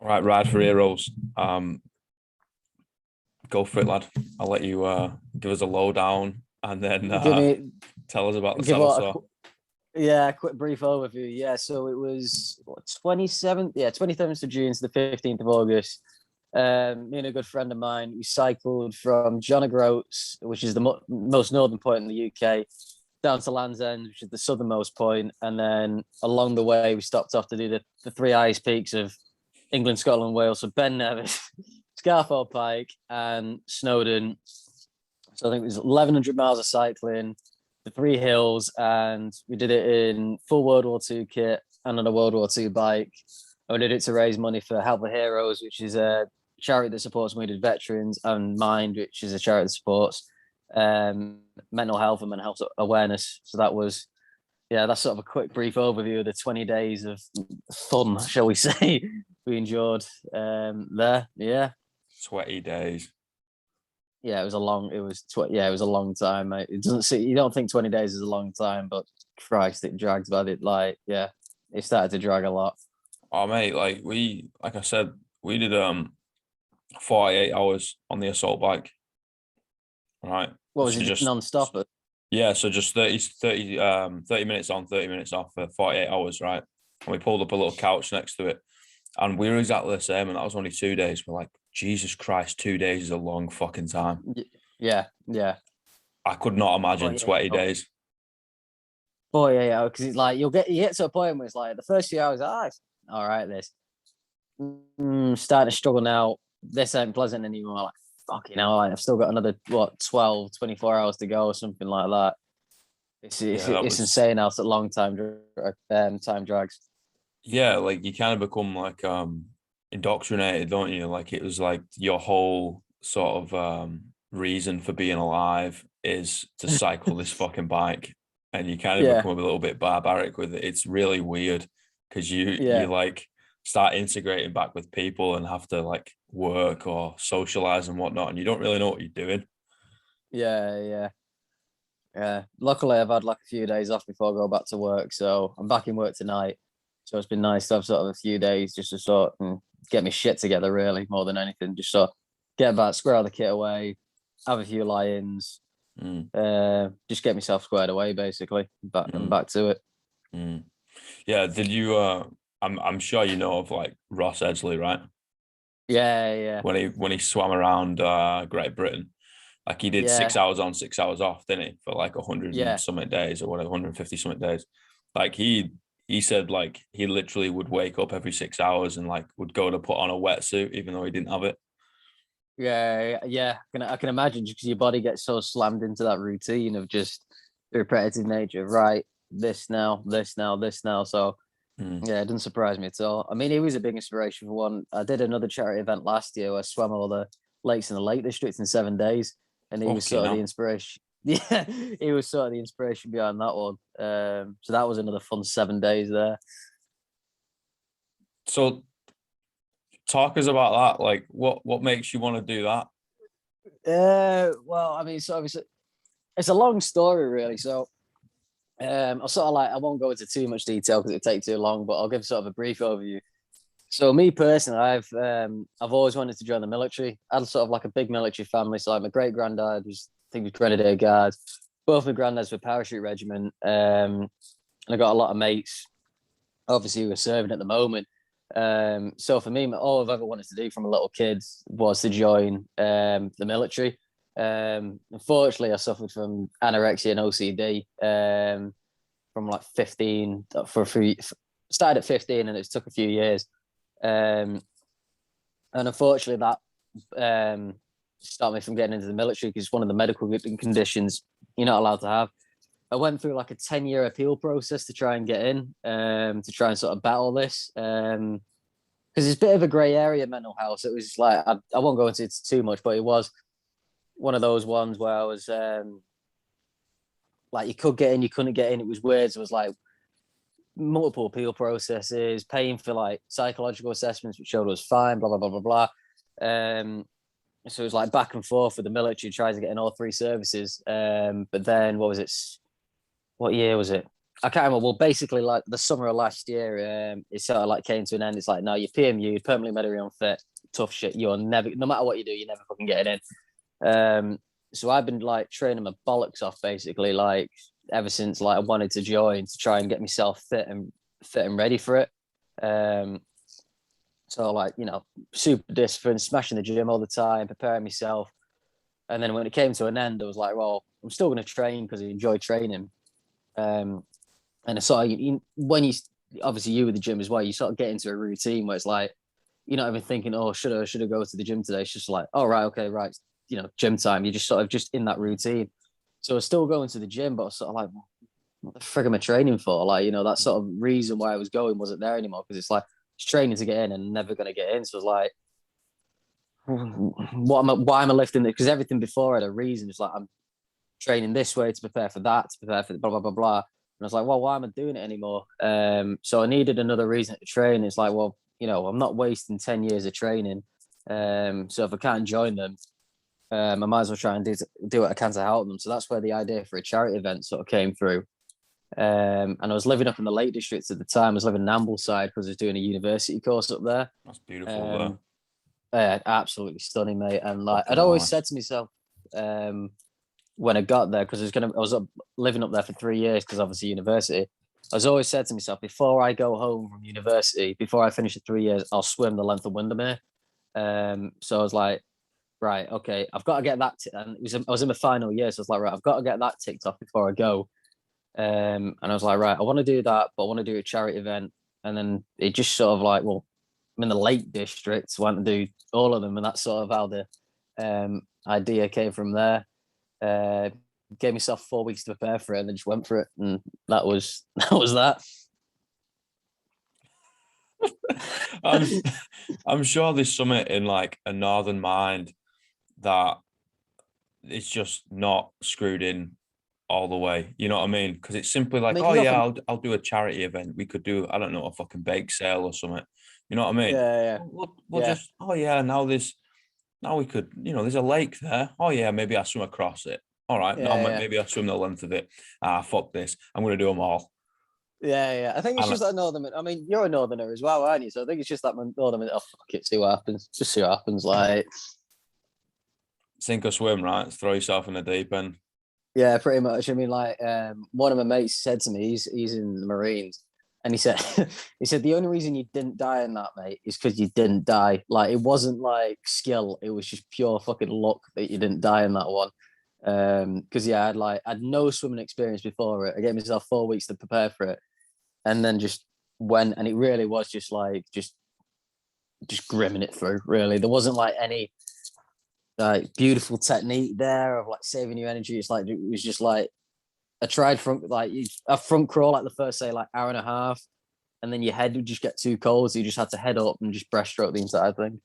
All right, Ride4heroes. Go for it, lad. I'll let you give us a lowdown and then Give me tell us about the give what Salvatore. a quick brief overview. Yeah, so it was 27th, 27th of June to the 15th of August. Me and a good friend of mine, we cycled from John O'Groats, which is the most northern point in the UK, down to Land's End, which is the southernmost point, and then along the way we stopped off to do the three highest peaks of England, Scotland, Wales. So Ben Nevis, Scarfell Pike, and Snowdon. So I think it was 1,100 miles of cycling, the three hills, and we did it in full World War II kit and on a World War II bike. And we did it to raise money for Ride4heroes, which is a charity that supports wounded veterans, and Mind, which is a charity that supports mental health and mental health awareness. So that was, that's sort of a quick, brief overview of the 20 days of fun, shall we say, we endured there. Yeah. Sweaty days. Yeah, it was a long time, mate. It doesn't see, you don't think 20 days is a long time, but Christ, it drags by it. It started to drag a lot. Oh mate, like I said, we did 48 hours on the assault bike. Right. What was So it, just non-stop? Yeah, so just 30 minutes on, 30 minutes off for 48 hours, right? And we pulled up a little couch next to it. And we were exactly the same, and that was only 2 days. We're like, Jesus Christ, 2 days is a long fucking time. Yeah. I could not imagine 20 days. Yeah, because it's like you get to a point where it's like the first few hours, it's all right, this starting to struggle now. This ain't pleasant anymore. Like, fucking hell, I've still got another 12, 24 hours to go or something like that. It's insane how it's a long time drags. Yeah, like you kind of become like indoctrinated, don't you? Like it was like your whole sort of reason for being alive is to cycle this fucking bike, and you kind of become a little bit barbaric with it. It's really weird because you like start integrating back with people and have to like work or socialize and whatnot, and you don't really know what you're doing. Yeah. Luckily, I've had like a few days off before I go back to work, so I'm back in work tonight. So it's been nice to have sort of a few days just to sort and get my shit together, really, more than anything. Just sort of get back, square all the kit away, have a few lie-ins, just get myself squared away, basically. I'm back to it. Yeah, did you? I'm sure you know of like Ross Edgley, right? Yeah. When he swam around Great Britain, like he did 6 hours on, 6 hours off, didn't he? For like 100 and something days or whatever, 150 something days. Like he said like he literally would wake up every 6 hours and like would go to put on a wetsuit even though he didn't have it. Yeah. I can imagine because your body gets so slammed into that routine of just the repetitive nature. Right, this now. So yeah, it doesn't surprise me at all. I mean, he was a big inspiration for one. I did another charity event last year where I swam all the lakes in the Lake District in 7 days, and he was sort of the inspiration. Yeah, he was sort of the inspiration behind that one. So that was another fun 7 days there. So talk us about that. Like, what makes you want to do that? Well, I mean, so obviously, it's a long story, really. So, I'll sort of I won't go into too much detail because it'd take too long, but I'll give sort of a brief overview. So, me personally, I've always wanted to join the military. I had sort of like a big military family. So, like my great granddad was, I think, was Grenadier Guard. Both my granddads were parachute regiment, and I got a lot of mates, obviously, who are serving at the moment. So for me, all I've ever wanted to do from a little kid was to join the military. Unfortunately, I suffered from anorexia and OCD from like 15 started at 15 and it took a few years. And unfortunately that stopped me from getting into the military because it's one of the medical conditions you're not allowed to have. I went through like a 10-year appeal process to try and get in, to try and sort of battle this. Because it's a bit of a grey area, mental health. It was like, I won't go into it too much, but it was one of those ones where I was like, you could get in, you couldn't get in. It was weird. So it was like multiple appeal processes, paying for like psychological assessments, which showed I was fine, blah, blah, blah, blah, blah. So it was like back and forth with the military, trying to get in all three services. But then what was it? What year was it? I can't remember. Well, basically, like the summer of last year, it sort of like came to an end. It's like, no, you're PMU, permanently medically unfit, tough shit. You're never, no matter what you do, you're never fucking getting in. So I've been like training my bollocks off basically, like ever since like I wanted to join to try and get myself fit and ready for it. Um, so like super disciplined, smashing the gym all the time, preparing myself. And then when it came to an end, I was like, well, I'm still going to train because I enjoy training. Um, and I sort of, when you obviously you with the gym as well, you sort of get into a routine where it's like you're not even thinking, oh, should I go to the gym today? It's just like, oh right, okay, right, gym time. You're just sort of just in that routine. So I was still going to the gym, but I was sort of like, what the frick am I training for? Like, that sort of reason why I was going wasn't there anymore because it's like it's training to get in and never going to get in. So I was like, why am I lifting it? Because everything before had a reason. It's like I'm training this way to prepare for that, to prepare for blah blah blah blah. And I was like, well, why am I doing it anymore? So I needed another reason to train. It's like, well, I'm not wasting 10 years of training. So if I can't join them, I might as well try and do what I can to help them. So that's where the idea for a charity event sort of came through. And I was living up in the Lake District at the time. I was living in Ambleside because I was doing a university course up there. That's beautiful there. Absolutely stunning, mate. And like Fucking I'd always nice. said to myself, when I got there, because I was living up there for 3 years because obviously university. I was always said to myself, before I go home from university, before I finish the 3 years, I'll swim the length of Windermere. So I was like, right, okay, I've got to get that. And I was in my final year, so I was like, right, I've got to get that ticked off before I go. And I was like, right, I want to do that, but I want to do a charity event. And then it just sort of like, well, I'm in the Lake District, so I want to do all of them, and that's sort of how the idea came from there. Uh, Gave myself 4 weeks to prepare for it, and then just went for it, and that was that. I'm I'm sure there's something in like a northern mind that it's just not screwed in all the way. You know what I mean? Because it's simply I like, mean, oh yeah, nothing. I'll do a charity event. We could do, I don't know, a fucking bake sale or something. You know what I mean? Yeah, yeah, We'll yeah, just, oh yeah, now we could, there's a lake there. Oh yeah, maybe I swim across it. All right, now yeah, yeah, maybe I swim the length of it. Ah, fuck this. I'm gonna do them all. yeah. I think it's And just that northern. I mean, you're a northerner as well, aren't you? So I think it's just that northern. Oh fuck it, see what happens. Just see what happens. Like, sink or swim, right? Throw yourself in the deep end. yeah, pretty much. I mean, like, one of my mates said to me, he's in the Marines, and he said, he said the only reason you didn't die in that, mate, is because you didn't die. Like, it wasn't like skill; it was just pure fucking luck that you didn't die in that one. Because yeah, I had no swimming experience before it. I gave myself 4 weeks to prepare for it, and then just went, and it really was just like just grimming it through. Really, there wasn't like any like beautiful technique there of like saving your energy. It's like it was just like I tried a front crawl like the first say like hour and a half, and then your head would just get too cold, so you just had to head up and just breaststroke the entire thing.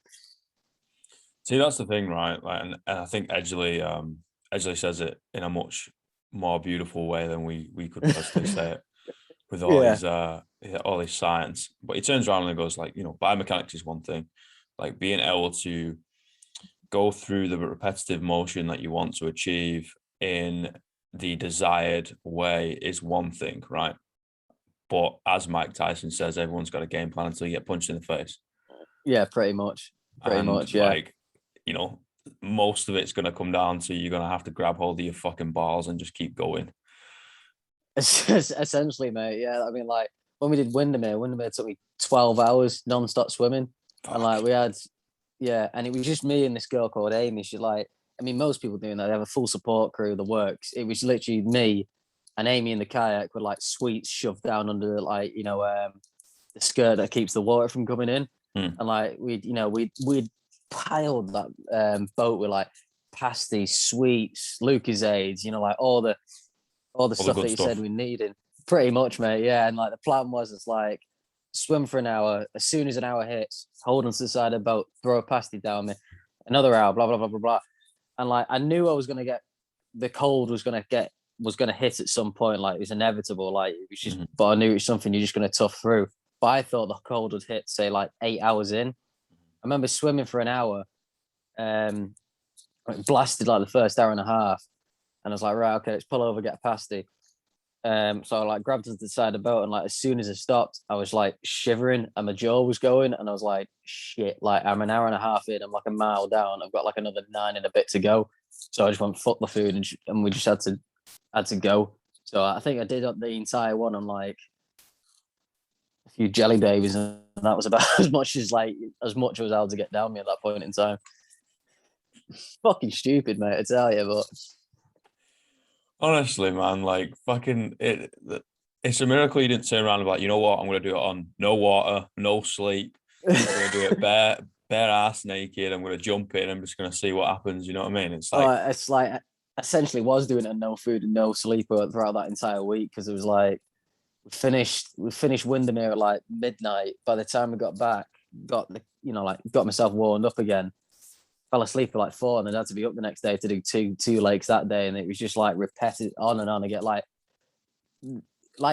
See, that's the thing, right? Like, and I think Edgley says it in a much more beautiful way than we could possibly say it with Yeah, all his science. But he turns around and goes like, biomechanics is one thing, like being able to go through the repetitive motion that you want to achieve in the desired way is one thing, right? But as Mike Tyson says, everyone's got a game plan until you get punched in the face. yeah, pretty much, And yeah. like, you know, most of it's going to come down to you're going to have to grab hold of your fucking balls and just keep going. Essentially, mate. Yeah, I mean, like when we did Windermere took me 12 hours non-stop swimming, and like Fuck. we had, yeah, and it was just me and this girl called Amy. She's like, I mean, most people doing that, they have a full support crew that works. It was literally me and Amy in the kayak with like sweets shoved down under like the skirt that keeps the water from coming in, Hmm. and like we'd piled that boat with like pasties, sweets, Lucasades, like all the All the stuff good that you said stuff. we needed. Pretty much, mate. Yeah, and like the plan was, it's like swim for an hour. As soon as an hour hits, hold on to the side of the boat, throw a pasty down me. Another hour, blah blah blah blah blah. And like I knew I was gonna get the cold was gonna hit at some point. Like it was inevitable. Like it was just, Mhm. but I knew it was something you're just gonna tough through. But I thought the cold would hit, say, like 8 hours in. I remember swimming for an hour, um, blasted like the first hour and a half, and I was like, right, okay, let's pull over, get a pasty. So I like grabbed onto the side of the boat, and like as soon as it stopped, I was like shivering and my jaw was going, and I was like, shit, like I'm an hour and a half in, I'm like a mile down, I've got like another 9 and a bit to go. So I just went fuck the food, and we just had to go. So I think I did the entire one on like a few jelly babies, and that was about as much as as much as I was able to get down me at that point in time. Fucking stupid, mate, I tell you, but Honestly, man, like fucking it's a miracle you didn't turn around and be like, you know what, I'm gonna do it on no water, no sleep. I'm gonna do it bare ass naked. I'm gonna jump in. I'm just gonna see what happens. You know what I mean? It's like, it's like essentially was doing it on no food and no sleep throughout that entire week, because it was like we finished Windermere at like midnight. By the time we got back, got myself warmed up again, fell asleep at like 4, and then had to be up the next day to do two lakes that day, and it was just like repetitive on and on. I get like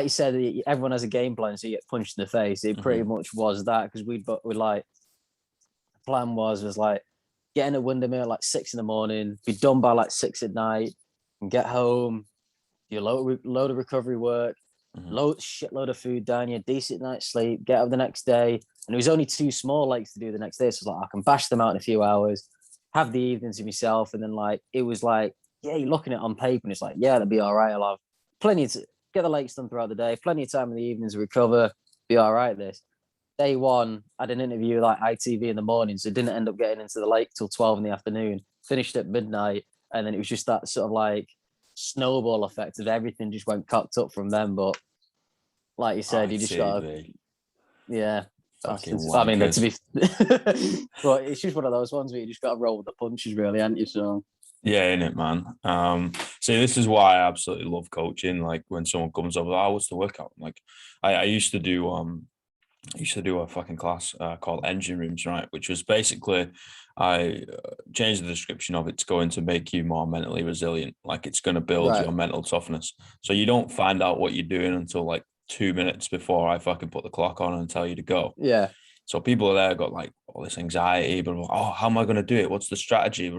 you said, everyone has a game plan, so you get punched in the face. It pretty much was that, because we like the plan was like getting at Windermere at like 6 in the morning, be done by like 6 at night, and get home, do a load of recovery work, shitload of food down, you decent night's sleep, get up the next day. And it was only 2 small lakes to do the next day, so like I can bash them out in a few hours, have the evenings to myself, and then like it was like, yeah, you're looking at it on paper and it's like, yeah, that'll be all right. I'll have plenty to get the lakes done throughout the day, plenty of time in the evenings to recover, be all right. This day one, I had an interview like ITV in the morning, so didn't end up getting into the lake till 12 in the afternoon. Finished at midnight, and then it was just that sort of like snowball effect of everything just went cocked up from them. But like you said, you just gotta, yeah. fucking I mean, to wankers. be, but it's just one of those ones where you just got to roll with the punches, really, aren't you? So Yeah, innit, man. See, this is why I absolutely love coaching. Like when someone comes up, oh, what's the workout? Like, I used to do a fucking class called Engine Rooms, right? Which was basically, I changed the description of it to going to make you more mentally resilient. Like it's going to build right, your mental toughness. So you don't find out what you're doing until like 2 minutes before I fucking put the clock on and tell you to go. yeah, So people are there got like all this anxiety, but oh, how am I going to do it? What's the strategy?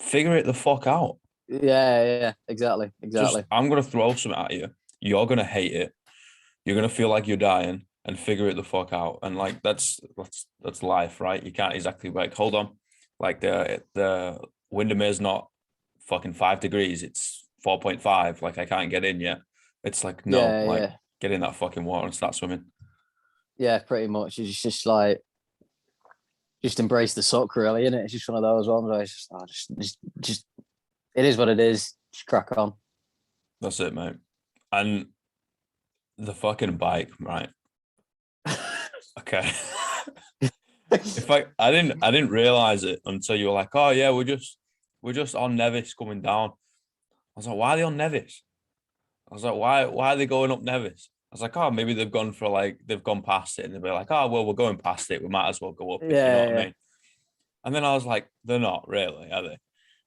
Figure it the fuck out. yeah, exactly, Just exactly. I'm going to throw something at you. You're going to hate it. You're going to feel like you're dying and figure it the fuck out. And like that's life, right? You can't exactly like hold on. Like the Windermere's not fucking 5 degrees. It's 4.5. Like I can't get in yet. It's like no, Yeah, like yeah, get in that fucking water and start swimming. yeah. Pretty much, it's just like just embrace the suck, really, isn't it? It's just one of those ones where it's just, just it is what it is. Just crack on. That's it, mate. And the fucking bike, right? Okay. If I didn't realize it until you were like, oh yeah, we're just on Nevis coming down. I was like, why are they on Nevis? I was like, why are they going up Nevis? I was like, oh, maybe they've gone past it, and they'll be like, oh well, we're going past it. We might as well go up it. You know Yeah, what I yeah, mean? And then I was like, they're not really, are they? And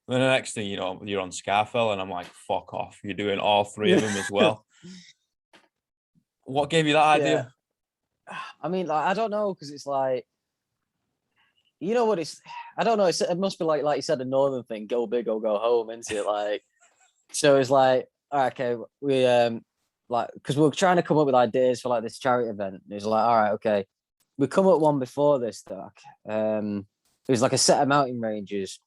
then the next thing you know, you're on Scarfell, and I'm like, fuck off. You're doing all 3 of them as yeah. well. What gave you that Yeah. idea? I mean, like, I don't know, because it's like, you know what it's, I don't know. It must be like you said, a northern thing, go big or go home, isn't it? Like, so it's like, all right, okay, we like, because we're trying to come up with ideas for like this charity event. And it's like, all right, okay, we come up with one before this, though. It was like a set of mountain ranges,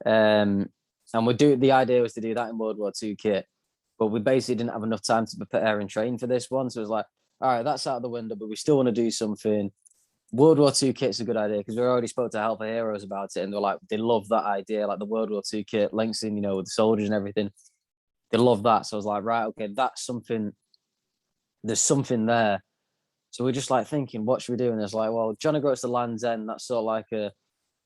and the idea was to do that in World War II kit, but we basically didn't have enough time to prepare and train for this one. So it was like, all right, that's out of the window, but we still want to do something. World War II kit's a good idea, because we already spoke to Ride4heroes about it, and they're like, they love that idea, like the World War II kit links in, with the soldiers and everything. They love that. So I was like, right, okay, that's something. There's something there. So we're just like thinking, what should we do? And it's like, well, John O'Groats to Land's End. That's sort of like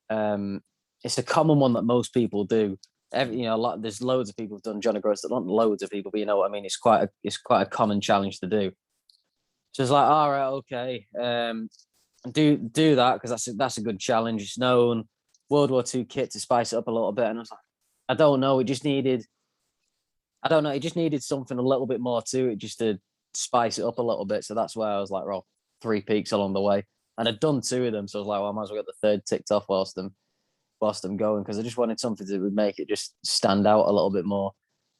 um, it's a common one that most people do. There's loads of people who've done John O'Groats. Not loads of people, but you know what I mean. It's quite a common challenge to do. So it's like, all right, okay, do that, because that's a good challenge. It's known. World War II kit to spice it up a little bit, and I was like, I don't know. I don't know. It just needed something a little bit more to it, just to spice it up a little bit. So that's why I was like, well, 3 peaks along the way, and I'd done 2 of them. So I was like, well, I might as well get the third ticked off whilst I'm going, because I just wanted something that would make it just stand out a little bit more.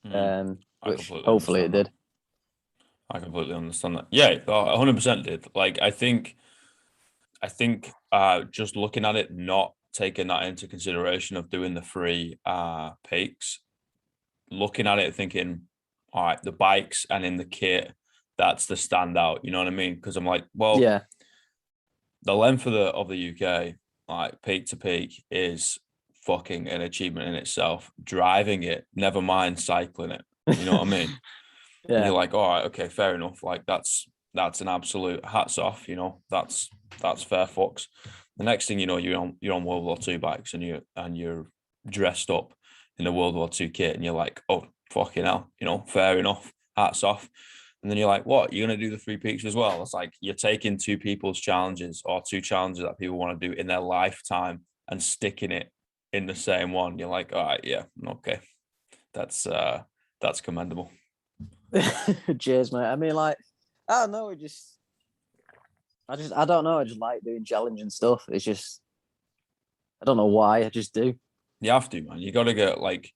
Mm, I Which completely hopefully it understand that. did. I completely understand that. Yeah, 100% did. Like, I think just looking at it, not taking that into consideration of doing the free peaks, looking at it thinking, all right, the bikes and in the kit, that's the standout. You know what I mean? Because I'm like, well, Yeah. the length of the UK, like peak to peak, is fucking an achievement in itself. Driving it, never mind cycling it. You know what I mean? And Yeah. you're like, all right, okay, fair enough. Like that's an absolute hats off. You know, that's fair fucks. The next thing you know, you're on World War II bikes and you're dressed up in the World War II kit, and you're like, oh fucking hell, you know, fair enough, hats off. And then you're like, what? You're gonna do the three peaks as well? It's like you're taking two people's challenges or two challenges that people want to do in their lifetime and sticking it in the same one. You're like, all right, yeah, okay, that's commendable. Cheers, mate. I mean, like, I don't know. I don't know. I just like doing challenging stuff. It's just, I don't know why. I just do. You have to, man. You got to get like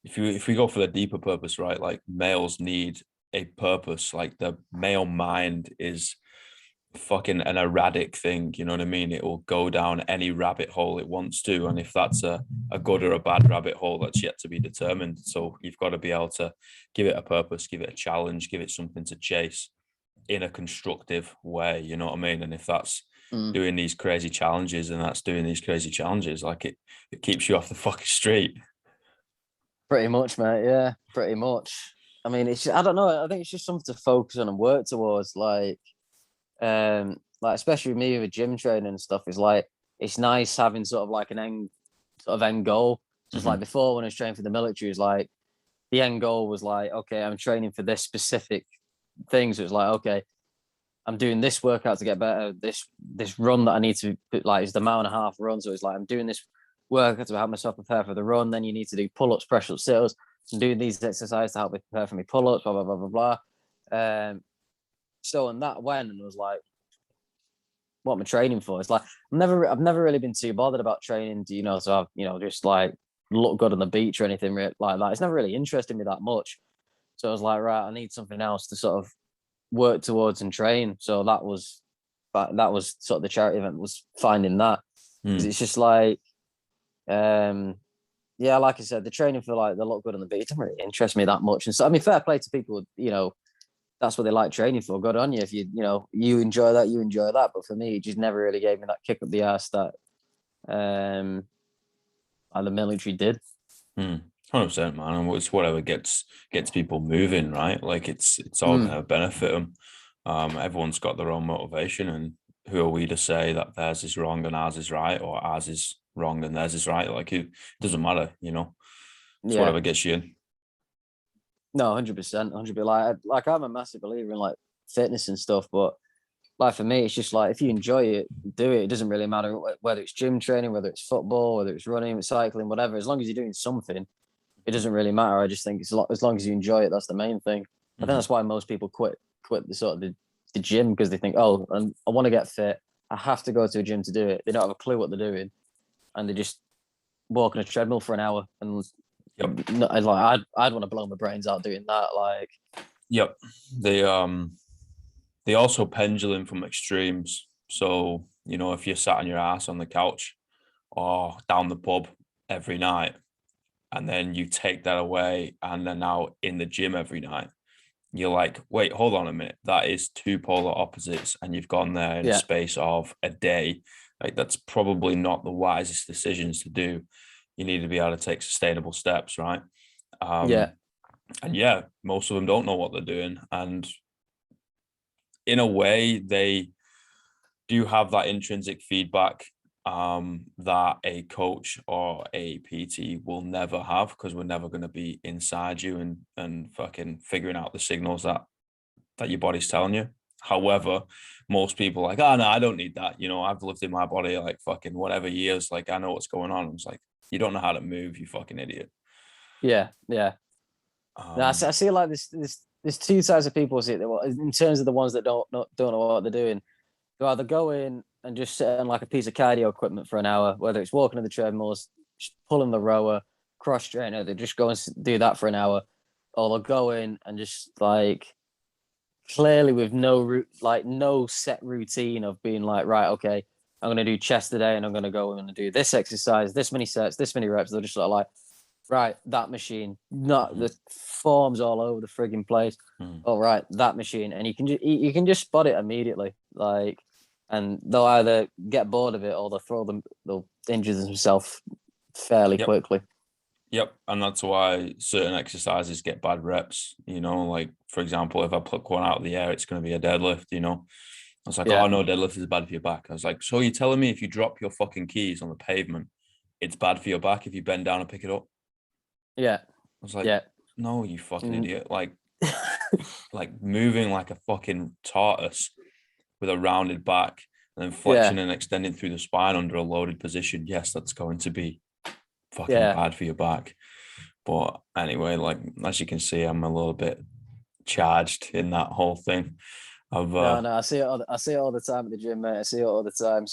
if we go for the deeper purpose, right? Like males need a purpose. Like the male mind is fucking an erratic thing. You know what I mean? It will go down any rabbit hole it wants to, and if that's a good or a bad rabbit hole, that's yet to be determined. So you've got to be able to give it a purpose, give it a challenge, give it something to chase in a constructive way. You know what I mean? And if that's Mm. doing these crazy challenges and that's doing these crazy challenges, like it keeps you off the fucking street. Pretty much, mate. Yeah, pretty much. I mean, I don't know. I think it's just something to focus on and work towards. Like especially with me with gym training and stuff. Is like it's nice having sort of like an end goal. Just Mm-hmm. like before when I was training for the military, is like the end goal was like, okay, I'm training for this specific thing. So it's like, okay, I'm doing this workout to get better. This run that I need to put, like, is the mile and a half run. So it's like I'm doing this workout to help myself prepare for the run. Then you need to do pull-ups, press-ups, sit-ups. I'm doing these exercises to help me prepare for me pull-ups, blah blah blah blah blah. So and that went and was like, what am I training for? It's like I've never really been too bothered about training. To, so I've just like look good on the beach or anything like that. It's never really interested me that much. So I was like, right, I need something else to sort of work towards and train. So that was sort of the charity event, was finding that, because Mm. it's just like, yeah, like I said, the training for like the look good on the beach doesn't really interest me that much. And so I mean, fair play to people, that's what they like training for. Good on you if you enjoy that, you enjoy that. But for me, it just never really gave me that kick up the ass that the military did. 100%, man. And it's whatever gets people moving, right? Like it's all Mm, going to benefit them. Everyone's got their own motivation, and who are we to say that theirs is wrong and ours is right, or ours is wrong and theirs is right? Like it doesn't matter, you know. It's yeah, whatever gets you in. no, 100%, 100%. Like I'm a massive believer in like fitness and stuff, but like for me, it's just like if you enjoy it, do it. It doesn't really matter whether it's gym training, whether it's football, whether it's running, cycling, whatever. As long as you're doing something, it doesn't really matter. I just think as long as you enjoy it, that's the main thing. I think Mm-hmm. that's why most people quit the sort of the gym, because they think, oh, I want to get fit. I have to go to a gym to do it. They don't have a clue what they're doing, and they just walk on a treadmill for an hour. And Yep. like I'd want to blow my brains out doing that. Like, Yep. They also pendulum from extremes. So, you know, if you're sat on your ass on the couch or down the pub every night, and then you take that away and they're now in the gym every night, you're like, wait, hold on a minute. That is two polar opposites, and you've gone there in a yeah, space of a day. Like that's probably not the wisest decisions to do. You need to be able to take sustainable steps, right? yeah, Um, and yeah, most of them don't know what they're doing. And in a way, they do have that intrinsic feedback that a coach or a PT will never have, because we're never going to be inside you and fucking figuring out the signals that your body's telling you. However, most people are like, oh no, I don't need that. You know, I've lived in my body like fucking whatever years. Like I know what's going on. It's like, you don't know how to move, you fucking idiot. yeah, yeah. No, I Um, see like there's two types of people. See, in terms of the ones that don't know what they're doing. They either go in and just sit on like a piece of cardio equipment for an hour, whether it's walking on the treadmills, pulling the rower, cross trainer. They just go and do that for an hour, or they'll go in and just like clearly with no set routine of being like, right, okay, I'm gonna do chest today, and I'm gonna go and do this exercise, this many sets, this many reps. They're just sort of like, right, that machine, not the forms all over the frigging place. All right, that machine, and you can just spot it immediately, like, and they'll either get bored of it or they'll injure themselves fairly Yep. quickly. Yep. And that's why certain exercises get bad reps, like, for example, if I pluck one out of the air, it's going to be a deadlift, I was like, Yeah, oh, no, deadlift is bad for your back. I was like, so you're telling me if you drop your fucking keys on the pavement, it's bad for your back if you bend down and pick it up? yeah, I was like, yeah. no, you fucking Mm. idiot. Like moving like a fucking tortoise with a rounded back and then Yeah, flexing and extending through the spine under a loaded position. Yes, that's going to be fucking yeah. bad for your back. But anyway, like, as you can see, I'm a little bit charged in that whole thing of No, I see it all the time at the gym, mate. I see it all the time.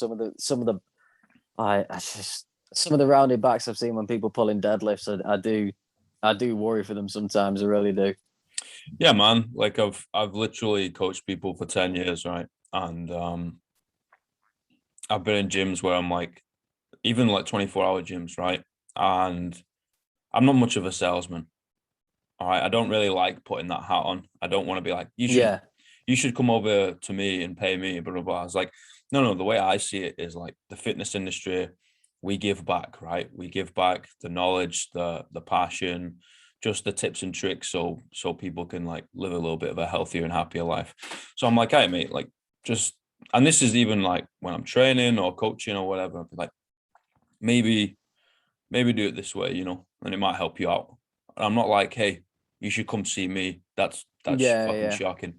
I just some of the rounded backs I've seen when people pulling deadlifts, I do worry for them sometimes. I really do. yeah, man. Like, I've literally coached people for 10 years, right? And I've been in gyms where I'm like, even like 24-hour gyms, right? And I'm not much of a salesman. All right. I don't really like putting that hat on. I don't want to be like, Yeah, you should come over to me and pay me, blah, blah, blah. I was like, no, the way I see it is like the fitness industry, we give back, right? We give back the knowledge, the passion, just the tips and tricks so people can like live a little bit of a healthier and happier life. So I'm like, hey mate, like, just, and this is even like when I'm training or coaching or whatever, I'll be like, maybe do it this way, and it might help you out. And I'm not like, hey, you should come see me. That's yeah, fucking yeah. shocking.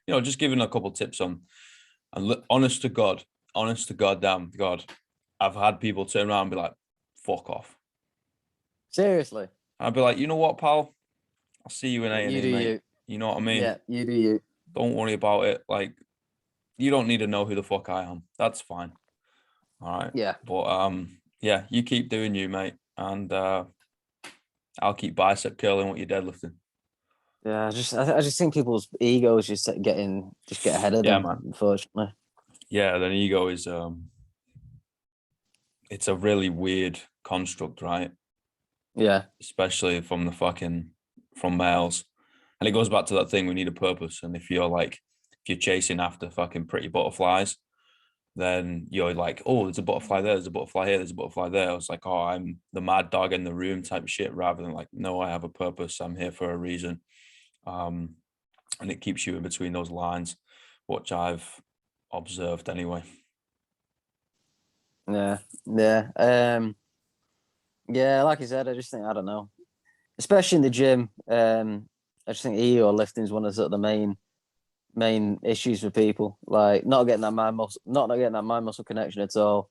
Just giving a couple tips on, and honest to God, damn God, I've had people turn around and be like, fuck off. Seriously, I'd be like, you know what, pal? I'll see you in you A&E, do mate. you. You know what I mean? Yeah, you do you. Don't worry about it. Like, you don't need to know who the fuck I am. That's fine. All right. Yeah, But yeah, you keep doing you, mate. And I'll keep bicep curling what you're deadlifting. yeah. I just think people's egos get ahead of Yeah, them. man. Unfortunately. Yeah, then ego is it's a really weird construct, right? Yeah, Especially from males. And it goes back to that thing, we need a purpose. And if you're chasing after fucking pretty butterflies, then you're like, oh, there's a butterfly there, there's a butterfly here, there's a butterfly there. I was like, oh, I'm the mad dog in the room type shit, rather than like, no, I have a purpose. I'm here for a reason. Um, and it keeps you in between those lines, which I've observed anyway. yeah, yeah. Yeah. Like I said, I just think I don't know, especially in the gym. I just think ego lifting is one of the main issues for people. Like not getting that mind muscle connection at all.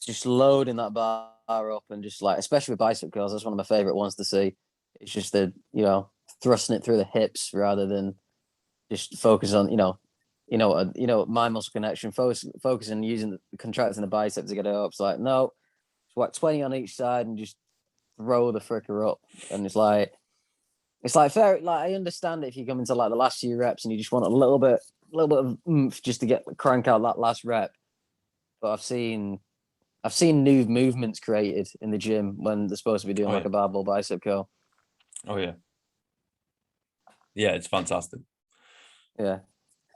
Just loading that bar up and just like, especially with bicep curls, that's one of my favorite ones to see. It's just thrusting it through the hips rather than just focus on mind muscle connection. Focusing using contracting the bicep to get it up. It's like no, it's like 20 on each side and just throw the fricker up. And it's like fair. Like I understand if you come into like the last few reps and you just want a little bit of oomph just to get crank out that last rep. But I've seen new movements created in the gym when they're supposed to be doing Oh like yeah. a barbell bicep curl. Oh yeah. Yeah, it's fantastic. Yeah,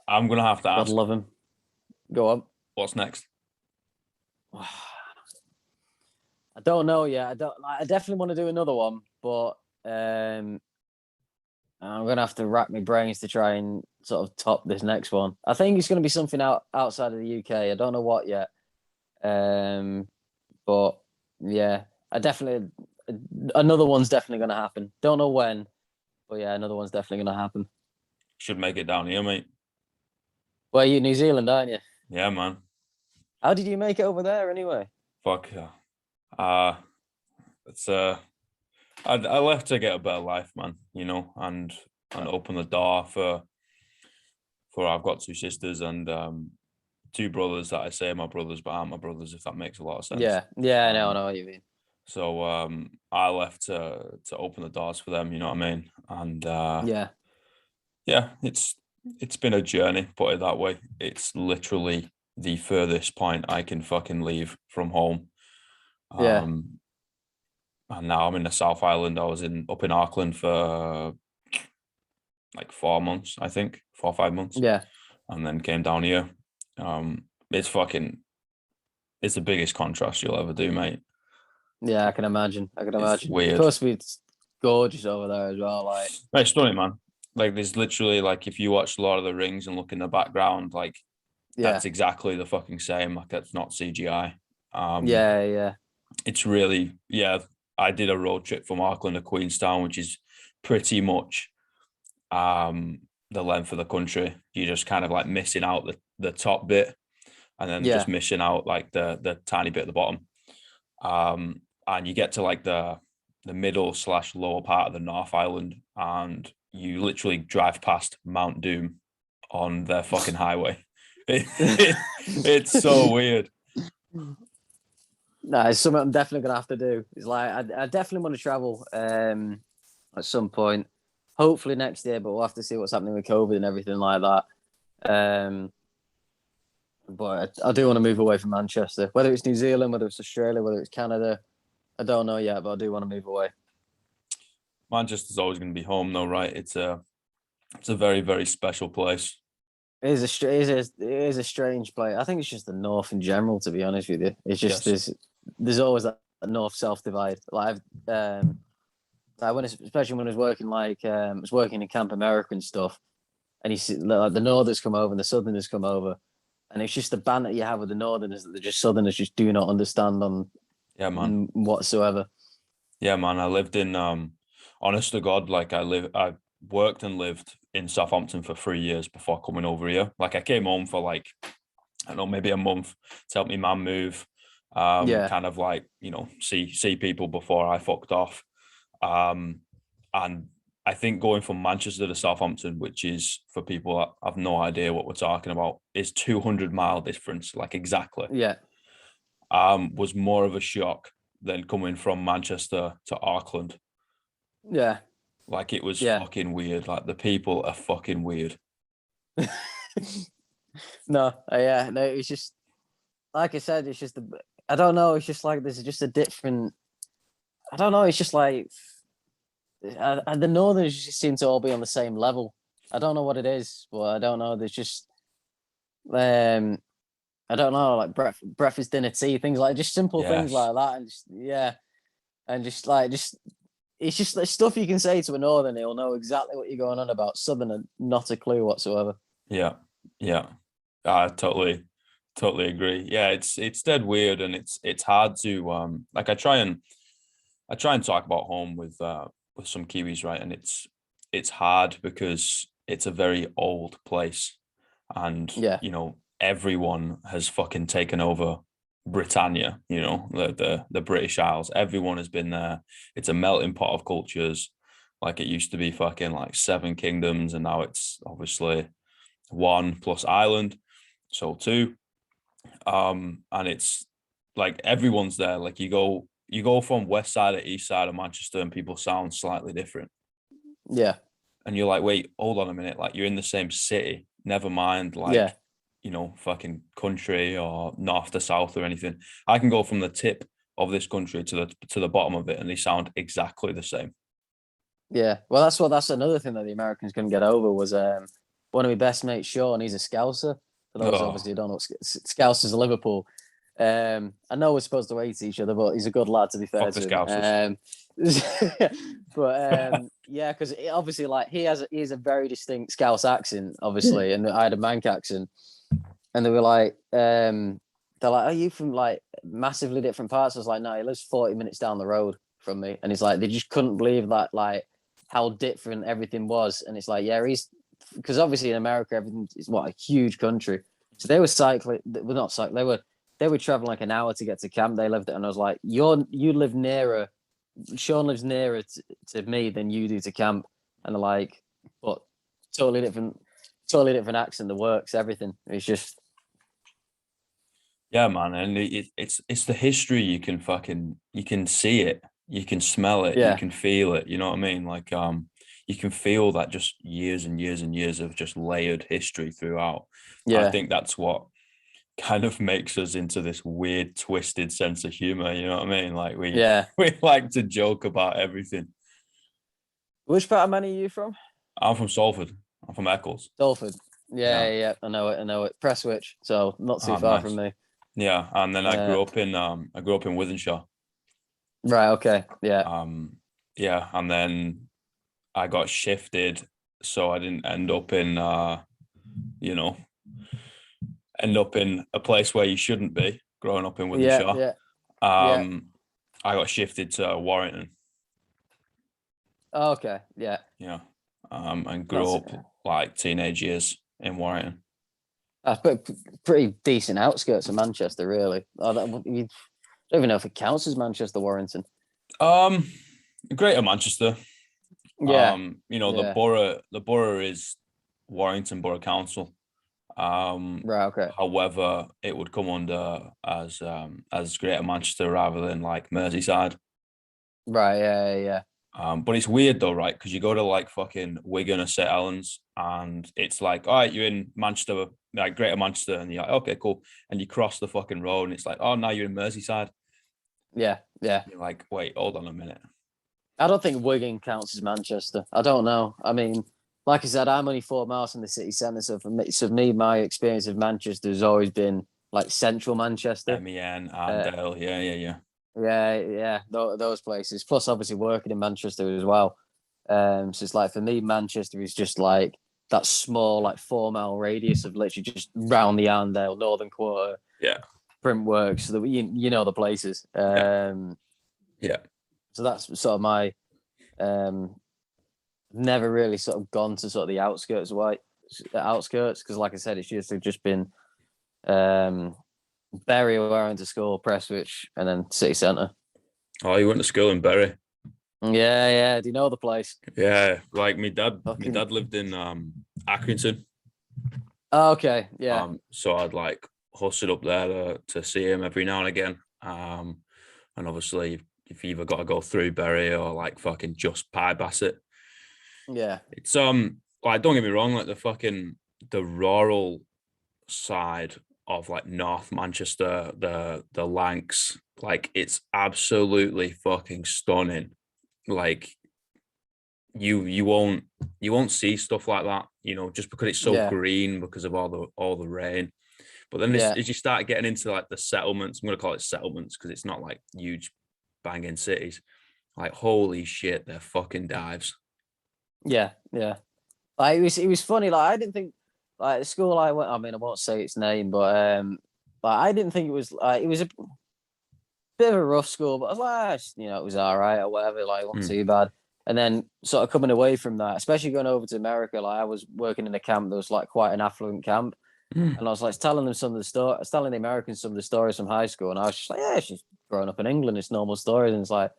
I'm gonna have to God ask, love him. Go on. what's next? I don't know yet. I definitely want to do another one, but I'm gonna have to rack my brains to try and sort of top this next one. I think it's gonna be something outside of the UK. I don't know what yet. But yeah, I definitely another one's definitely gonna happen. Don't know when, but yeah, another one's definitely gonna happen. Should make it down here, mate. Well, you New Zealand, aren't you? Yeah, man. How did you make it over there anyway? Fuck yeah. It's I left to get a better life, man, and open the door for I've got two sisters and two brothers that I say are my brothers but aren't my brothers, if that makes a lot of sense. Yeah, yeah, I know what you mean. So I left to open the doors for them, you know what I mean? And Yeah, yeah, it's It's been a journey, put it that way. It's literally the furthest point I can fucking leave from home. Yeah, Um, and now I'm in the South Island. I was in up in Auckland for like 4 months, I think, 4 or 5 months, yeah, and then came down here. It's fucking, it's the biggest contrast you'll ever do, mate. yeah. I can imagine. I can It's imagine. weird. Supposed to be gorgeous over there as well. Like, It's stunning, man. Like there's literally like if you watch Lord of the Rings and look in the background, like yeah, that's exactly the fucking same. Like that's not CGI. Um, yeah, yeah, it's really, yeah. I did a road trip from Auckland to Queenstown, which is pretty much um the length of the country. You're just kind of like missing out the top bit, and then just yeah, missing out like the tiny bit at the bottom. And you get to like the middle slash lower part of the North Island, and you literally drive past Mount Doom on their fucking highway. It's so weird. No, it's something I'm definitely gonna have to do. It's like I definitely want to travel at some point. Hopefully next year, but we'll have to see what's happening with COVID and everything like that. Um, but I do want to move away from Manchester, whether it's New Zealand, whether it's Australia, whether it's Canada. I don't know yet, but I do want to move away. Manchester's always going to be home, though, right? It's a very very special place. It is a strange place. I think it's just the north in general. To be honest with you, it's just Yes. there's always that north south divide. Like when especially when I was working I was working in Camp America and stuff, and you see like the northerners come over and the southerners come over, and it's just the banter you have with the northerners that the just southerners just do not understand on Yeah, man. whatsoever. Yeah, man. I lived in honest to God, like I worked and lived in Southampton for 3 years before coming over here. Like I came home for like, I don't know, maybe a month to help my mum move. Yeah, Kind of like, see people before I fucked off. Um, and I think going from Manchester to Southampton, which is for people that have no idea what we're talking about, is 200-mile difference, like exactly. yeah, Was more of a shock than coming from Manchester to Auckland. yeah, Like it was yeah. fucking weird. Like the people are fucking weird. No, yeah, no. It's just like I said. It's just I don't know. It's just like there's just a different. I don't know. It's just like the Northerners just seem to all be on the same level. I don't know what it is, but I don't know. There's just um, I don't know, like breakfast, dinner, tea, things like just simple things Yes. like that, and just yeah, and just it's just like stuff you can say to a Northern, he'll know exactly what you're going on about. Southerner, not a clue whatsoever. Yeah. Yeah. I totally agree. Yeah, it's dead weird, and it's hard to like I try and talk about home with some Kiwis, right? And it's hard because it's a very old place, and Yeah, everyone has fucking taken over Britannia, the British Isles. Everyone has been there. It's a melting pot of cultures. Like it used to be fucking like seven kingdoms, and now it's obviously one plus Ireland, so two. And it's like everyone's there. Like you go from west side to east side of Manchester, and people sound slightly different. yeah, And you're like, wait, hold on a minute. Like you're in the same city. Never mind, yeah, like fucking country or north to south or anything. I can go from the tip of this country to the bottom of it, and they sound exactly the same. yeah. Well, that's another thing that the Americans couldn't get over was one of my best mates, Sean. He's a Scouser. For those Oh, obviously who don't know, Scousers are Liverpool. I know we're supposed to hate each other, but he's a good lad to be fair fuck the to him. Scousers. Yeah, because obviously, like he has a very distinct Scouse accent, obviously, and I had a Manc accent, and they're like, "Are you from like massively different parts?" I was like, "No, he lives 40 minutes down the road from me," and he's like, "They just couldn't believe that, like how different everything was," and it's like, yeah, he's because obviously in America everything is what a huge country, so they were cycling, well, not cycling, they were traveling like an hour to get to camp. They lived it, and I was like, you live nearer. Sean lives nearer to me than you do to camp, and they're like, but totally different accent. The works, everything. It's just Yeah, man, and it's the history. You can see it, you can smell it, you yeah, can feel it. You know what I mean? Like you can feel that just years and years and years of just layered history throughout. I Yeah. think that's what kind of makes us into this weird, twisted sense of humor. You know what I mean? Like Yeah. we like to joke about everything. Which part of Man are you from? I'm from Salford. I'm from Eccles. Salford. Yeah, Yeah. yeah. I know it. I know it. Prestwich. So not too Oh, far from nice. me. Yeah, and then Uh, I grew up in Withenshaw. right. Okay. Yeah. Yeah, and then I got shifted, so I didn't end up in you know, end up in a place where you shouldn't be growing up in Yeah. Withenshaw. Yeah. Yeah. Um, I got shifted to Warrington. Okay. Yeah. Yeah. And grew That's up like teenage years in Warrington. that's pretty decent outskirts of Manchester, really. You don't even know if it counts as Manchester Warrington. Um, Greater Manchester. Yeah. Yeah. The borough is Warrington Borough Council. Right. Okay. However, it would come under as Greater Manchester rather than like Merseyside. Right. Yeah. Yeah. But it's weird though, right? Because you go to like fucking Wigan or St Helens, and it's like, all right, you're in Manchester, like Greater Manchester, and you're like, okay, cool. And you cross the fucking road, and it's like, oh, now you're in Merseyside. Yeah. Yeah. You're like, wait, hold on a minute. I don't think Wigan counts as Manchester. I don't know. I mean, like I said, I'm only 4 miles from the city centre, so for me, my experience of Manchester has always been like central Manchester. MEN, Uh, Arndale, yeah. yeah, yeah, those places. Plus, obviously, working in Manchester as well. So it's like for me, Manchester is just like that small, like 4 mile radius of literally just round the Arndale, Northern Quarter, Yeah, Printworks. So that you know the places. yeah, yeah. So that's sort of my never really sort of gone to sort of the outskirts because, like I said, it's just been Bury where I went to school, Prestwich, and then city centre. Oh, you went to school in Bury? Yeah, yeah. Do you know the place? Yeah, like my Fucking. dad lived in Accrington. Oh, okay, yeah, So I'd like hustle up there to see him every now and again. And obviously, if you either got to go through Bury or like fucking just bypass it, yeah, it's like don't get me wrong, like the rural side of like North Manchester, the Lancs, like it's absolutely fucking stunning. Like you won't see stuff like that, just because it's so yeah, green because of all the rain. But then yeah, as you start getting into like the settlements, I'm gonna call it settlements because it's not like huge banging cities. Like holy shit, they're fucking dives. yeah, yeah. Like it was funny. Like I didn't think like the school I went. I mean, I won't say its name, but I didn't think it was a bit of a rough school. But I was like, it was all right or whatever. Like, it wasn't Mm. too bad. And then sort of coming away from that, especially going over to America, like I was working in a camp that was like quite an affluent camp. Mm. And I was like telling them some of the stories, I was telling the Americans some of the stories from high school. And I was just like, yeah, she's grown up in England. It's normal stories. And it's like,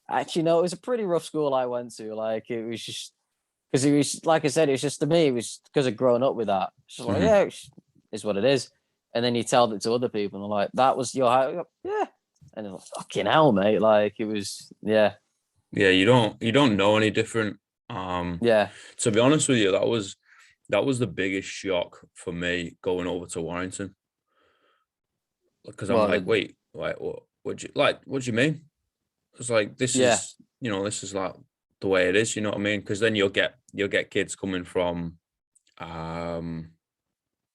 actually, no, it was a pretty rough school I went to. Like, it was just, because it was, like I said, it was just to me, it was because of growing up with that. It's just like, Mm. yeah, it's what it is. And then you tell it to other people and they're like, that was your high. Yeah. And they're like, fucking hell, mate. Like, it was, yeah, Yeah, you don't know any different. yeah, To be honest with you, that was the biggest shock for me going over to Warrington because I'm well, like, wait, like what do you mean? It's like yeah, this is like the way it is, you know what I mean? Because then you'll get kids coming from um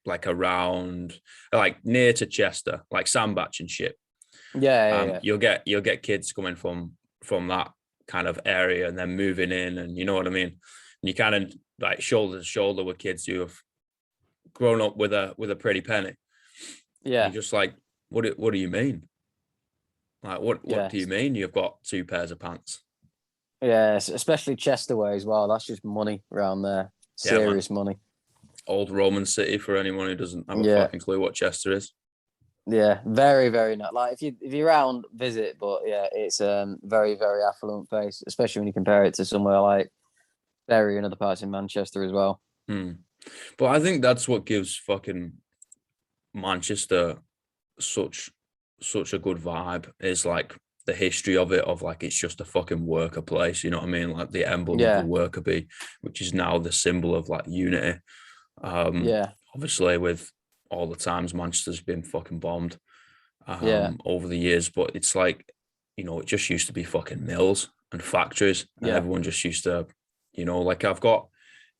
like around like near to Chester, like Sandbach and shit. yeah, yeah, You'll get kids coming from that kind of area and then moving in, and you know what I mean. And you kind of like shoulder to shoulder with kids who have grown up with a pretty penny. And yeah, you're just like, what do you mean? Like what yeah, do you mean you've got two pairs of pants? yeah. Especially Chester way as well. That's just money around there. Yeah, man. Serious money. Old Roman city for anyone who doesn't have a Yeah, fucking clue what Chester is. yeah. Very, very not. Like if you're around, visit. But yeah, it's very, very affluent place, especially when you compare it to somewhere like Bury and other parts in Manchester as well. Hmm. But I think that's what gives fucking Manchester such such a good vibe is like the history of it, of like it's just a fucking worker place, you know what I mean? Like the emblem of the Yeah. worker bee, which is now the symbol of like unity. Yeah. Obviously with all the times Manchester's been fucking bombed Yeah. over the years, but it's like, you know, it just used to be fucking mills and factories, and Yeah. everyone just used to, you know, like I've got,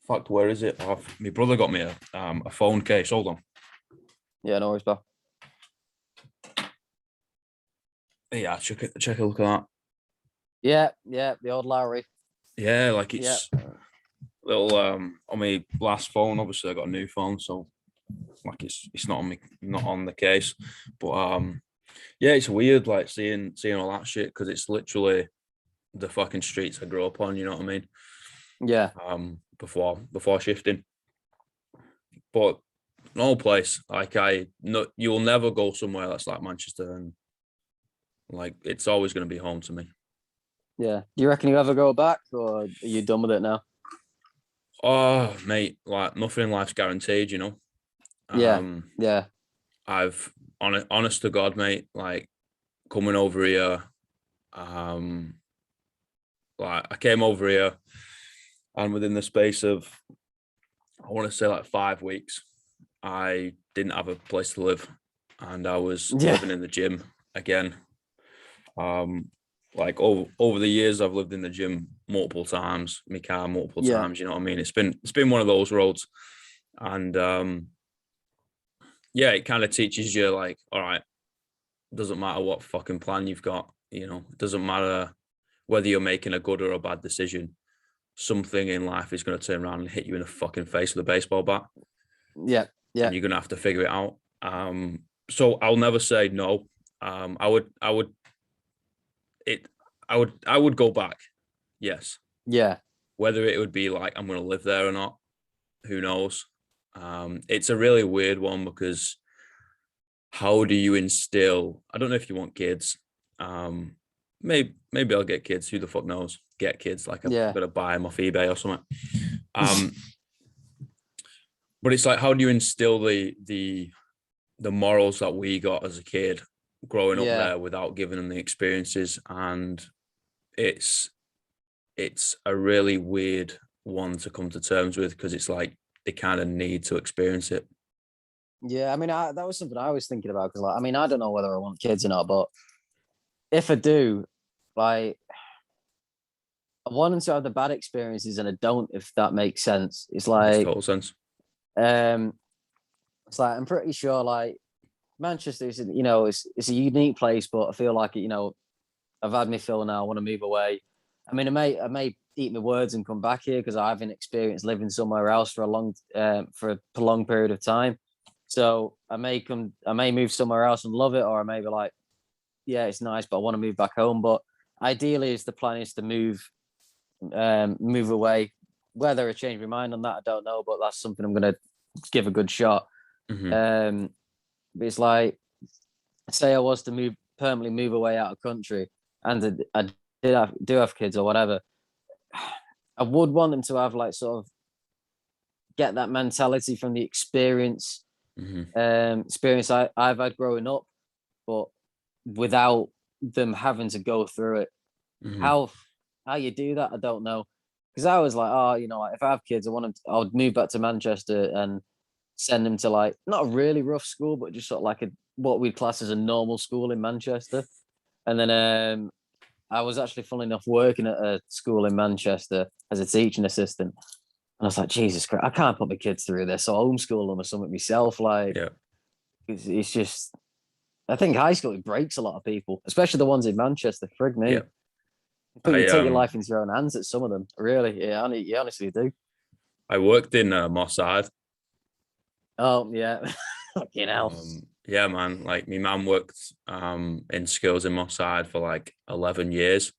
in fact, where is it? My brother got me a phone case. Hold on. Yeah. No worries, pal. Yeah, check a look at that. Yeah. Yeah. The old Lowry. Yeah, like Yeah. it's little on my last phone. Obviously, I got a new phone, so like it's not on me, not on the case. But yeah, it's weird like seeing all that shit because it's literally the fucking streets I grew up on. You know what I mean? Yeah. Before shifting, but an old place like no, you'll never go somewhere that's like Manchester, and like it's always going to be home to me. Yeah. Do you reckon you ever go back, or are you done with it now? Oh, mate, like nothing in life's guaranteed, you know. Yeah. Yeah. I've honest to God, mate, like coming over here, like I came over here and within the space of I want to say like 5 weeks, I didn't have a place to live and I was Yeah. living in the gym again. Like over the years I've lived in the gym multiple times, my car multiple Yeah. times, you know what I mean? It's been one of those roads. And yeah, it kind of teaches you like, all right, doesn't matter what fucking plan you've got, you know, it doesn't matter whether you're making a good or a bad decision. Something in life is going to turn around and hit you in the fucking face with a baseball bat. Yeah. Yeah. And you're going to have to figure it out. So I'll never say no. I would go back. Yes. Yeah. Whether it would be like, I'm going to live there or not, who knows? It's a really weird one because how do you instill? I don't know if you want kids. Maybe I'll get kids. Who the fuck knows? Get kids. Like I'm Yeah. gonna buy them off eBay or something. But it's like, how do you instill the morals that we got as a kid growing up Yeah. there without giving them the experiences? And it's a really weird one to come to terms with because it's like they kind of need to experience it. Yeah. I mean, that was something I was thinking about because, like, I mean, I don't know whether I want kids or not, but if I do, like, I want them to have the bad experiences, and I don't. If that makes sense, Makes total sense. um, it's like I'm pretty sure, like, Manchester is, you know, it's a unique place, but I feel like, you know, I've had my fill now. I want to move away. I mean, I may eat my words and come back here because I haven't experienced living somewhere else for for a prolonged period of time. So I may move somewhere else and love it, or I may be like, yeah, it's nice, but I want to move back home. But ideally, is the plan is to move away. Whether I change my mind on that, I don't know, but that's something I'm gonna give a good shot. Mm-hmm. But it's like, say I was to permanently move away out of country, and I do have kids or whatever, I would want them to have like sort of get that mentality from the experience I've had growing up, but without them having to go through it. Mm-hmm. How you do that, I don't know. Because I was like, oh, you know, like, if I have kids, I would move back to Manchester and send them to like not a really rough school, but just sort of like what we'd class as a normal school in Manchester. And then I was actually, funnily enough, working at a school in Manchester as a teaching assistant. And I was like, Jesus Christ, I can't put my kids through this. So I homeschool them or something myself. Like, Yeah. it's just, I think high school, it breaks a lot of people, especially the ones in Manchester. Frig me. Yeah. But you take your life into your own hands at some of them. Really. Yeah, you honestly do. I worked in Mossad. Oh, yeah. Fucking hell. Yeah, man. Like my mum worked in schools in Mossad for like 11 years.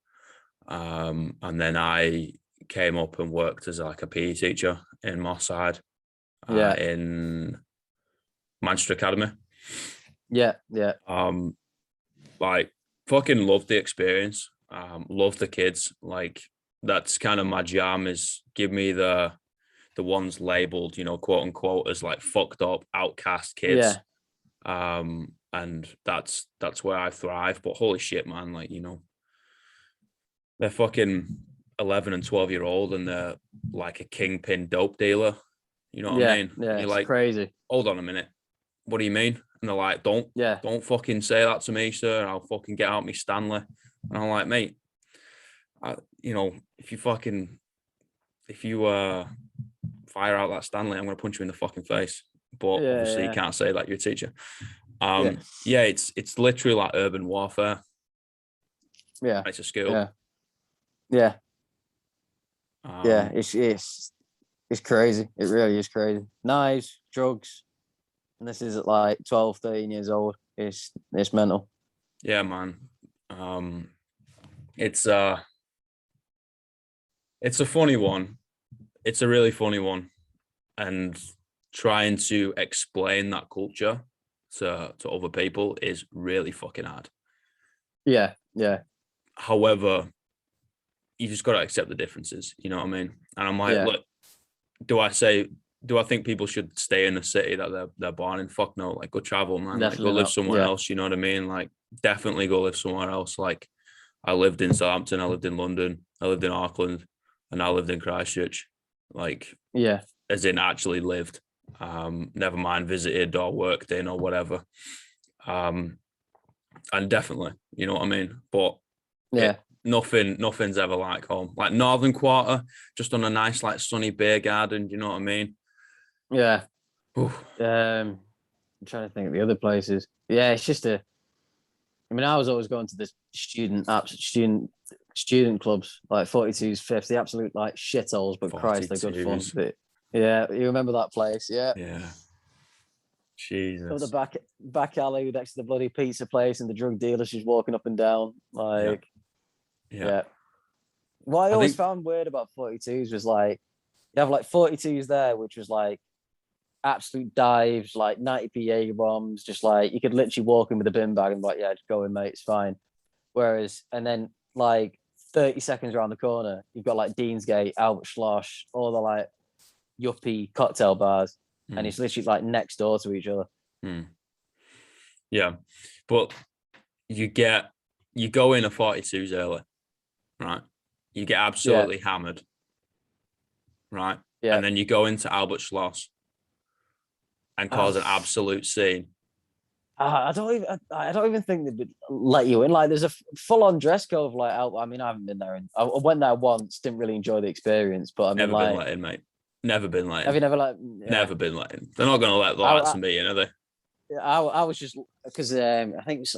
And then I came up and worked as like a PE teacher in Mossad Yeah. in Manchester Academy. Yeah. Yeah. Like fucking loved the experience. Loved the kids. Like that's kind of my jam, is give me the ones labeled, you know, quote unquote, as like fucked up outcast kids. Yeah. And and that's where I thrive. But holy shit, man, like, you know, they're fucking 11 and 12-year-old and they're like a kingpin dope dealer. You know what I mean? Yeah, You're it's like, crazy. hold on a minute. What do you mean? And they're like, Yeah, don't fucking say that to me, sir. I'll fucking get out me Stanley. And I'm like, mate, you know, if you fire out that Stanley, I'm gonna punch you in the fucking face. But obviously you can't say that, you're a teacher. Yeah, it's literally like urban warfare. Yeah, It's a skill. Yeah, it's crazy. It really is crazy. Knives, drugs, and this is at like 12, 13 years old. It's mental. Yeah, man. It's a funny one. It's a really funny one, and trying to explain that culture to other people is really fucking hard. Yeah. However, you just got to accept the differences. You know what I mean? And I'm like, look, do I think people should stay in the city that they're born in? Fuck no. Like, go travel, man. Definitely like, go live not. somewhere else. You know what I mean? Like, definitely go live somewhere else. Like, I lived in Southampton, I lived in London, I lived in Auckland, and I lived in Christchurch. Like, as in actually lived. Never mind visited or worked in or whatever. And definitely, you know what I mean? But nothing's ever like home. Like Northern Quarter, just on a nice, like sunny beer garden, you know what I mean? Yeah. I'm trying to think of the other places. Yeah, it's just I was always going to the student clubs, like 42's Fifth, the absolute like shitholes, but Christ, they're good fun. But, yeah, you remember that place? Yeah. Jesus. The back alley next to the bloody pizza place, and the drug dealers just walking up and down. Like, yeah. What I always found weird about 42's was like, you have like 42's there, which was like absolute dives, like 90p Jaeger bombs, just like you could literally walk in with a bin bag and be like, yeah, just go in, mate, it's fine. Whereas, and then like 30 seconds around the corner, you've got like Deansgate, Albert Schloss, all the like yuppie cocktail bars, and it's literally like next door to each other. Yeah, but you go in a 42's early, right? You get absolutely hammered, right? And then you go into Albert Schloss and cause an absolute scene. I don't even think they'd let you in. Like, there's a full-on dress code of like. I mean, I haven't been there, and I went there once. Didn't really enjoy the experience, but I mean, never like, been let in, mate. Never been let in. Have you never like? Never been let in. They're not going to let the likes of me in, are they? I was just because I think it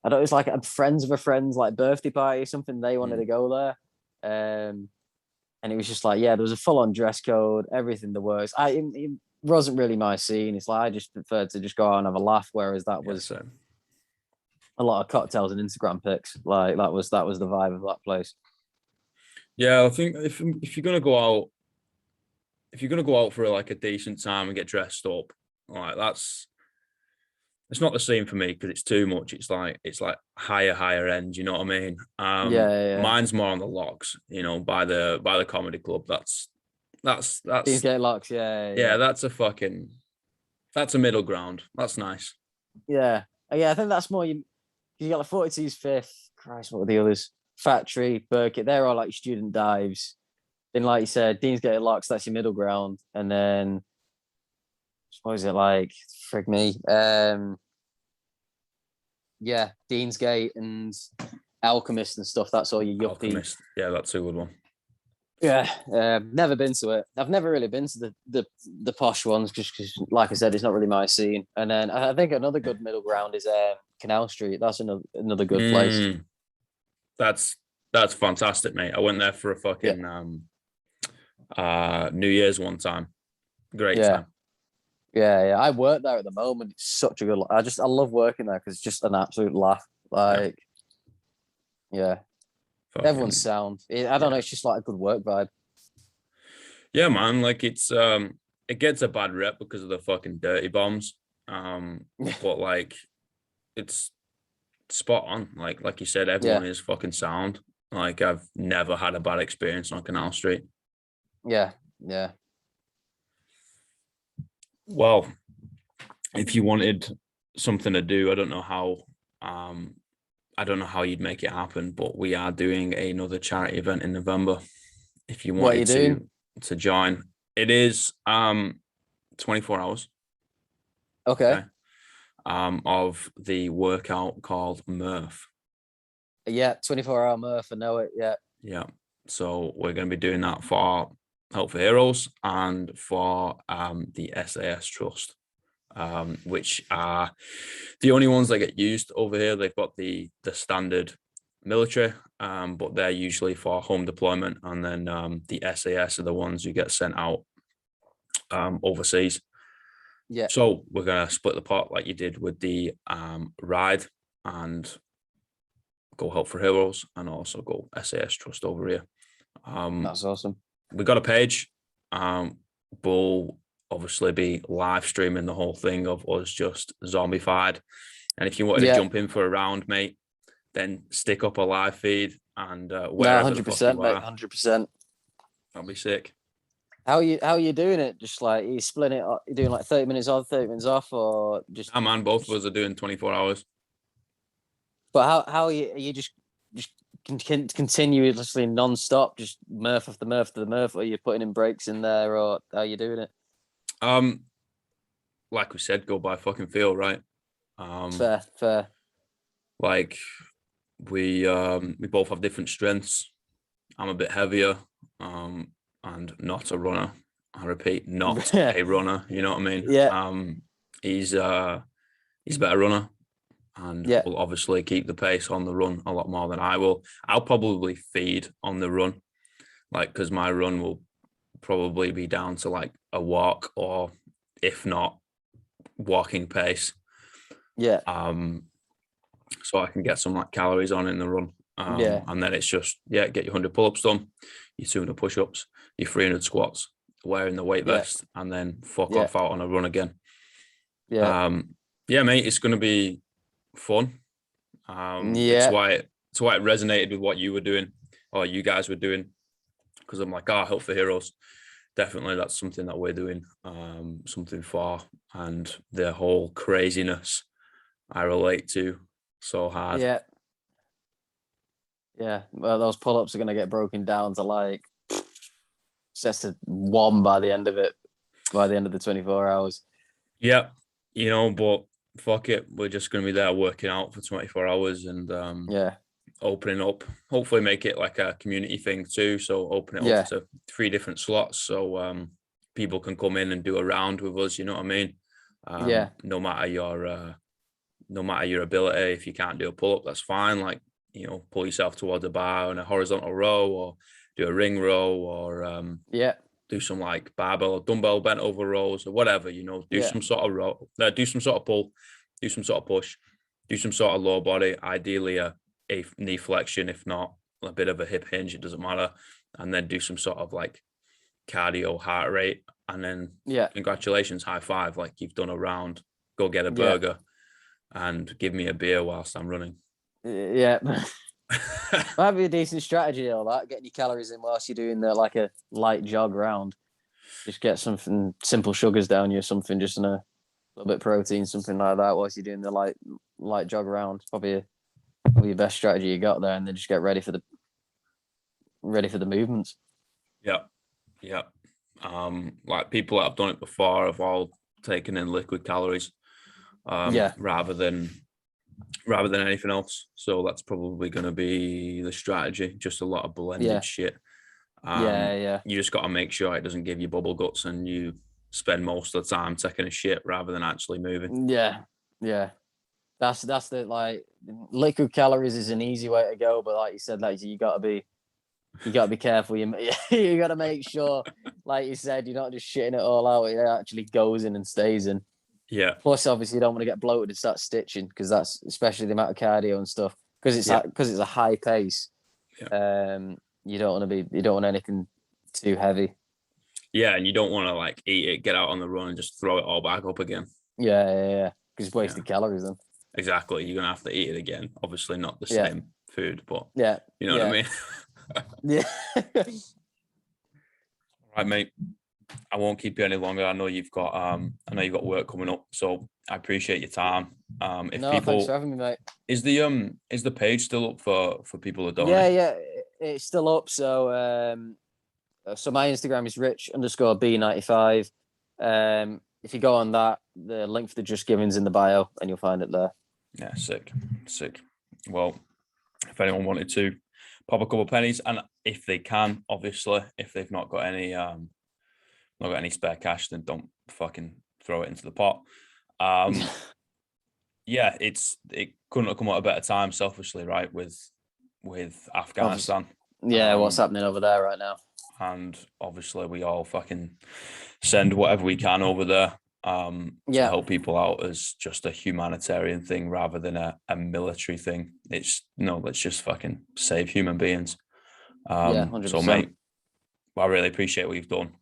was like friends of a friend's like birthday party or something. They wanted to go there, and it was just like, yeah, there was a full-on dress code, everything the works. It wasn't really my scene. It's like I just preferred to just go out and have a laugh, whereas that was a lot of cocktails and Instagram pics. Like that was the vibe of that place. Yeah, I think if you're gonna go out for like a decent time and get dressed up, like it's not the same for me because it's too much. It's like higher end. You know what I mean? Mine's more on the locks. You know, by the comedy club. That's Deansgate locks. Yeah, that's a middle ground. That's nice. Yeah. I think that's more you got like 42's Fifth. Christ, what were the others? Factory, Burkitt. They're all like student dives. Then, like you said, Deansgate locks. That's your middle ground. And then, what is it like? Frig me. Deansgate and Alchemist and stuff. That's all your yuppie. Alchemist. Yeah, that's a good one. Yeah, never been to it. I've never really been to the posh ones just because, like I said, it's not really my scene. And then I think another good middle ground is Canal Street. That's another good place. That's fantastic, mate. I went there for a fucking New Year's one time. Great time. Yeah. I work there at the moment. It's such a good. I love working there because it's just an absolute laugh. Like, everyone's sound. I don't know. It's just like a good work vibe. Yeah, man. Like it gets a bad rep because of the fucking dirty bombs. But like, it's spot on. Like you said, everyone is fucking sound. Like I've never had a bad experience on Canal Street. Yeah. Well, if you wanted something to do. I don't know how. I don't know how you'd make it happen, but we are doing another charity event in November. If you What are you wanted doing? to join, it is 24 hours. Okay. Okay. Of the workout called Murph. Yeah, 24-hour Murph. I know it. Yeah. Yeah. So we're going to be doing that for Help for Heroes and for the SAS Trust, which are the only ones that get used over here. They've got the standard military, but they're usually for home deployment, and then the SAS are the ones who get sent out overseas. Yeah. So we're gonna split the pot like you did with the Ride and go Help for Heroes, and also go SAS Trust over here. That's awesome. We got a page. We'll obviously be live streaming the whole thing of us just zombified. And if you wanted to Yeah. jump in for a round, mate, then stick up a live feed and No, wherever the fuck 100%, you mate. are, 100%. that'll be sick. How are you doing it? Just like you splitting it up, you're doing like 30 minutes on, 30 minutes off, or just Nah, man, both of us are doing 24 hours. but how are you just continuously non-stop, just Murph after Murph after the Murph, or are you putting in breaks in there, or how are you doing it? Um, like we said, go by fucking feel, right? Fair. Like we both have different strengths. I'm a bit heavier, and not a runner. I repeat, not a runner. You know what I mean? Yeah. He's a better runner, and Yeah. will obviously keep the pace on the run a lot more than I will. I'll probably feed on the run, like because my run will probably be down to like a walk, or if not, walking pace. Yeah. So I can get some like calories on in the run. Yeah. And then it's just, get your 100 pull-ups done, your 200 push-ups, your 300 squats, wearing the weight Yeah. vest, and then fuck Yeah. off out on a run again. Yeah. Yeah, mate, it's going to be fun. It's Yeah. why it resonated with what you were doing, or you guys were doing, because I'm like, Help for Heroes. Definitely, that's something that we're doing, something for, and the whole craziness I relate to so hard. Yeah. Yeah. Well, those pull-ups are gonna get broken down to like just to one by the end of it, by the end of the 24 hours. Yeah, but fuck it, we're just going to be there working out for 24 hours and Yeah. opening up, hopefully make it like a community thing too. So open it up Yeah. to 3 different slots, so people can come in and do a round with us, you know what I mean? Yeah. No matter your ability, if you can't do a pull-up, that's fine. Like, pull yourself towards a bar on a horizontal row, or do a ring row, or Yeah. do some like barbell or dumbbell bent over rows or whatever, do Yeah. some sort of row, do some sort of pull, do some sort of push, do some sort of low body, ideally a knee flexion, if not a bit of a hip hinge, it doesn't matter. And then do some sort of like cardio heart rate. And then Yeah. congratulations, high five, like you've done a round, go get a Yeah. burger and give me a beer whilst I'm running. Yeah. Might be a decent strategy, all that, getting your calories in whilst you're doing like a light jog round. Just get something simple sugars down you, something just in a little bit of protein, something like that, whilst you're doing the light jog round. Probably your best strategy you got there, and then just get ready for the movements. Yeah. Like people that have done it before have all taken in liquid calories, rather than anything else. So that's probably going to be the strategy. Just a lot of blended shit. Yeah. You just got to make sure it doesn't give you bubble guts and you spend most of the time taking a shit rather than actually moving. Yeah. That's the like liquid calories is an easy way to go, but like you said, like you got to be careful. You got to make sure, like you said, you're not just shitting it all out. It actually goes in and stays in. Yeah. Plus, obviously, you don't want to get bloated and start stitching, because that's especially the amount of cardio and stuff. Because it's a high pace. Yeah. You don't want anything too heavy. Yeah, and you don't want to like eat it, get out on the run, and just throw it all back up again. Yeah. Because it's wasted calories then. Exactly. You're gonna have to eat it again. Obviously, not the same food, but you know what I mean. Yeah. Right, mate. I won't keep you any longer. I know you've got work coming up, so I appreciate your time. If No, thanks for people having me, mate. is the page still up for people to Yeah, donate? yeah, it's still up. So my Instagram is rich_b95. If you go on that, the link for the Just Giving's in the bio, and you'll find it there. Yeah, sick. Well, if anyone wanted to pop a couple of pennies, and if they can, obviously, if they've not got any spare cash, then don't fucking throw it into the pot. Yeah, it couldn't have come at a better time, selfishly, right? With Afghanistan. Yeah, what's happening over there right now? And obviously we all fucking send whatever we can over there to help people out as just a humanitarian thing rather than a military thing. It's let's just fucking save human beings. 100%. So mate, I really appreciate what you've done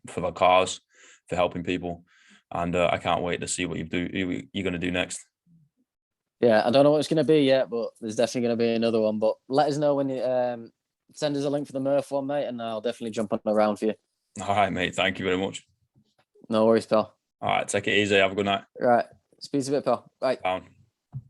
for the cause, for helping people, and I can't wait to see what you're going to do next. Yeah, I don't know what it's going to be yet, but there's definitely going to be another one. But let us know when you send us a link for the Murph one, mate, and I'll definitely jump on around for you. All right, mate. Thank you very much. No worries, pal. All right, take it easy. Have a good night. Right. Speak to you a bit, pal. Bye. Down.